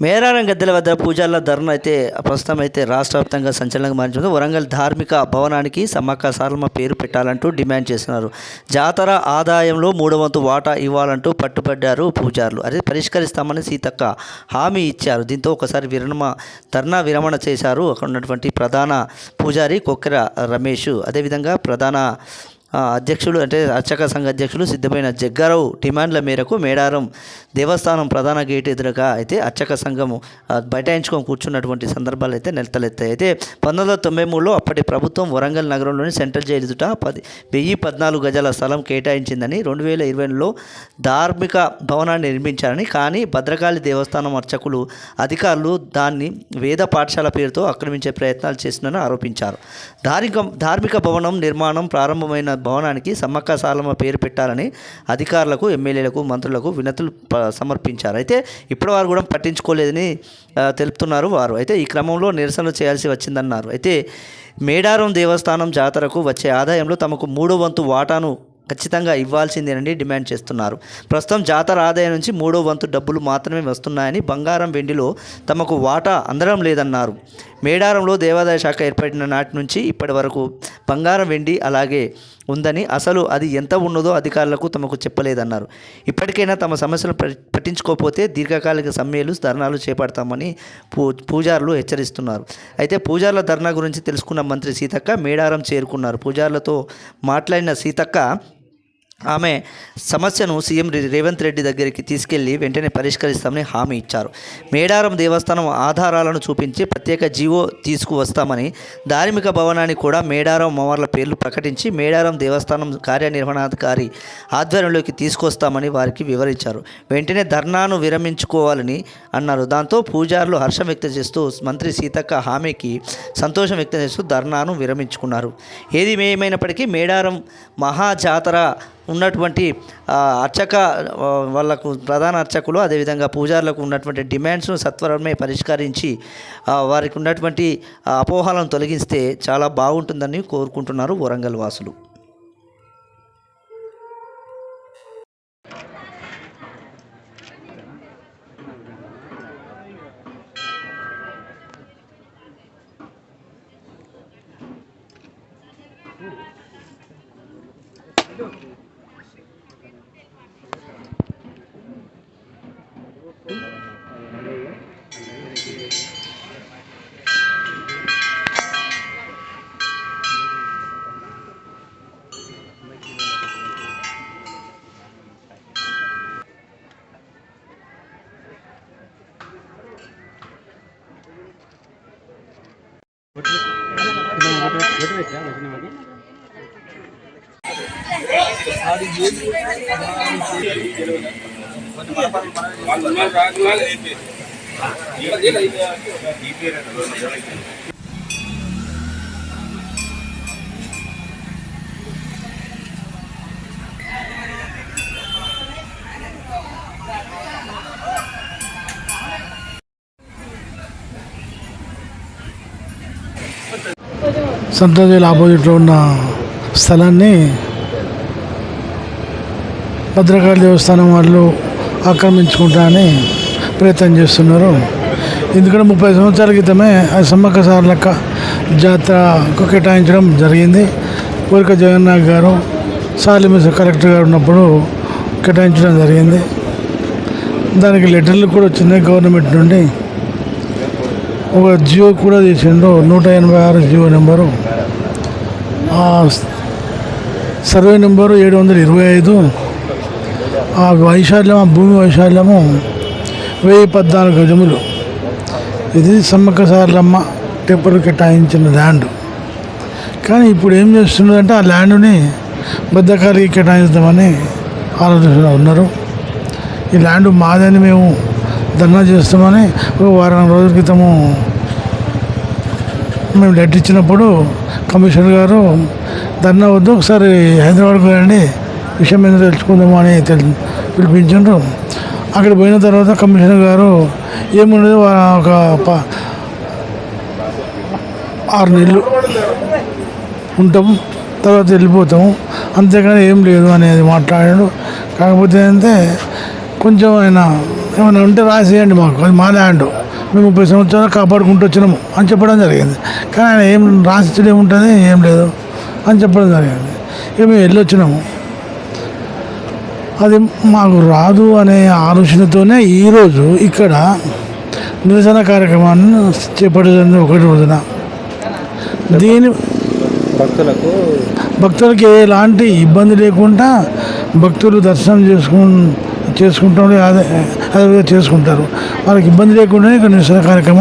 మేడారం గద్దెల వద్ద పూజార్ల ధర్నా అయితే ప్రస్తుతం అయితే రాష్ట్ర వ్యాప్తంగా సంచలనంగా మారింది. వరంగల్ ధార్మిక భవనానికి సమ్మక్క సారలమ్మ పేరు పెట్టాలంటూ డిమాండ్ చేస్తున్నారు. జాతర ఆదాయంలో 3 వంతు వాటా ఇవ్వాలంటూ పట్టుబడ్డారు పూజారులు. అదే పరిష్కరిస్తామని సీతక్క హామీ ఇచ్చారు. దీంతో ఒకసారి ధర్నా విరమణ చేశారు అక్కడ ఉన్నటువంటి ప్రధాన పూజారి కొక్కెర రమేష్. అదేవిధంగా ప్రధాన అధ్యక్షులు అంటే అర్చక సంఘ అధ్యక్షులు సిద్ధమైన జగ్గారావు డిమాండ్ల మేరకు మేడారం దేవస్థానం ప్రధాన గేటు ఎదురుగా అయితే అర్చక సంఘము బైఠాయించుకొని కూర్చున్నటువంటి సందర్భాలు అయితే నెలతలెత్తాయి. అయితే 1993లో అప్పటి ప్రభుత్వం వరంగల్ నగరంలోని సెంట్రల్ జైలు ఎదుట 1014 గజాల స్థలం కేటాయించిందని, 2020లో ధార్మిక భవనాన్ని నిర్మించారని, కానీ భద్రకాళి దేవస్థానం అర్చకులు అధికారులు దాన్ని వేద పాఠశాల పేరుతో ఆక్రమించే ప్రయత్నాలు చేస్తున్నారని ఆరోపించారు. ధార్మిక భవనం నిర్మాణం ప్రారంభమైన భవనానికి సమ్మక్క సారలమ్మ పేరు పెట్టాలని అధికారులకు, ఎమ్మెల్యేలకు, మంత్రులకు వినతులు సమర్పించారు. అయితే ఇప్పటివారు కూడా పట్టించుకోలేదని తెలుపుతున్నారు వారు. అయితే ఈ క్రమంలో నిరసనలు చేయాల్సి వచ్చిందన్నారు. అయితే మేడారం దేవస్థానం జాతరకు వచ్చే ఆదాయంలో తమకు 3 వంతు వాటాను ఖచ్చితంగా ఇవ్వాల్సిందేనని డిమాండ్ చేస్తున్నారు. ప్రస్తుతం జాతర ఆదాయం నుంచి 3వ వంతు డబ్బులు మాత్రమే వస్తున్నాయని, బంగారం వెండిలో తమకు వాటా అందడం లేదన్నారు. మేడారంలో దేవాదాయ శాఖ ఏర్పడిన నాటి నుంచి ఇప్పటి వరకు బంగారం వెండి అలాగే ఉందని, అసలు అది ఎంత ఉన్నదో అధికారులకు తమకు చెప్పలేదన్నారు. ఇప్పటికైనా తమ సమస్యలు పట్టించుకోకపోతే దీర్ఘకాలిక సమ్మెలు, ధర్నాలు చేపడతామని పూజారులు హెచ్చరిస్తున్నారు. అయితే పూజారుల ధర్నా గురించి తెలుసుకున్న మంత్రి సీతక్క మేడారం చేరుకున్నారు. పూజారులతో మాట్లాడిన సీతక్క ఆమె సమస్యను సీఎం రేవంత్ రెడ్డి దగ్గరికి తీసుకెళ్లి వెంటనే పరిష్కరిస్తామని హామీ ఇచ్చారు. మేడారం దేవస్థానం ఆధారాలను చూపించి ప్రత్యేక జీవో తీసుకువస్తామని, ధార్మిక భవనాన్ని కూడా మేడారం అమ్మవార్ల పేర్లు ప్రకటించి మేడారం దేవస్థానం కార్యనిర్వహణాధికారి ఆధ్వర్యంలోకి తీసుకొస్తామని వారికి వివరించారు. వెంటనే ధర్నాను విరమించుకోవాలని అన్నారు. దాంతో పూజారులు హర్షం వ్యక్తం చేస్తూ మంత్రి సీతక్క హామీకి సంతోషం వ్యక్తం చేస్తూ ధర్నాను విరమించుకున్నారు. ఏది ఏమైనప్పటికీ మేడారం మహాజాతర ఉన్నటువంటి వాళ్ళకు ప్రధాన అర్చకులు అదేవిధంగా పూజారులకు ఉన్నటువంటి డిమాండ్స్ను సత్వరమే పరిష్కరించి వారికి ఉన్నటువంటి అపోహలను తొలగిస్తే చాలా బాగుంటుందని కోరుకుంటున్నారు వరంగల్ వాసులు. సంతోషాల ఆపోజిట్లో ఉన్న స్థలాన్ని భద్రకాళి దేవస్థానం వాళ్ళు ఆక్రమించుకుంటారని ప్రయత్నం చేస్తున్నారు. ఎందుకంటే 30 సంవత్సరాల క్రితమే అది సమ్మక్క సారలక్క జాతరకు కేటాయించడం జరిగింది. కోరిక జగన్నాథ్ గారు సాలిమిస్ కలెక్టర్ గారు ఉన్నప్పుడు కేటాయించడం జరిగింది. దానికి లెటర్లు కూడా వచ్చినాయి గవర్నమెంట్ నుండి. ఒక జియో కూడా తీసిండు, 186 జియో నెంబరు, సర్వే నెంబరు 725. ఆ వైశాల్యం, ఆ భూమి వైశాల్యము 1014 గజములు. ఇది సమ్మక్క సారలమ్మ టెంపుల్ కేటాయించిన ల్యాండ్. కానీ ఇప్పుడు ఏం చేస్తున్నదంటే ఆ ల్యాండ్ని బద్దకాలికి కేటాయిద్దామని ఆలోచన ఉన్నారు. ఈ ల్యాండ్ మాదని మేము ధర్నా చేస్తామని ఒక వారం రోజుల క్రితము మేము లెటర్ ఇచ్చినప్పుడు కమిషనర్ గారు ధర్నా వద్దు, ఒకసారి హైదరాబాద్కు రండి, విషయం మీద తెలుసుకుందాము అని పిలిపించారు. అక్కడ పోయిన తర్వాత కమిషనర్ గారు ఏముండదు, ఒక 6 నెలలు ఉంటాము, తర్వాత వెళ్ళిపోతాము, అంతేకాని ఏం లేదు అనేది మాట్లాడాడు. కాకపోతే అంటే కొంచెం ఆయన ఏమైనా ఉంటే రాసేయండి మాకు, అది మా ల్యాండ్, మేము 30 సంవత్సరాలు కాపాడుకుంటూ వచ్చినాము అని చెప్పడం జరిగింది. కానీ ఆయన ఏం రాసిచ్చడం ఏముంటుంది, ఏం లేదు అని చెప్పడం జరిగింది. ఇక మేము వెళ్ళొచ్చినాము. అది మాకు రాదు అనే ఆలోచనతోనే ఈరోజు ఇక్కడ నిరసన కార్యక్రమాన్ని చేపట్టడం ఒకటి రోజున. దీని భక్తులకి ఎలాంటి ఇబ్బంది లేకుండా భక్తులు దర్శనం చేసుకుంటారు, అదే చేసుకుంటారు. వాళ్ళకి ఇబ్బంది లేకుండా ఇక్కడ నిరసన కార్యక్రమం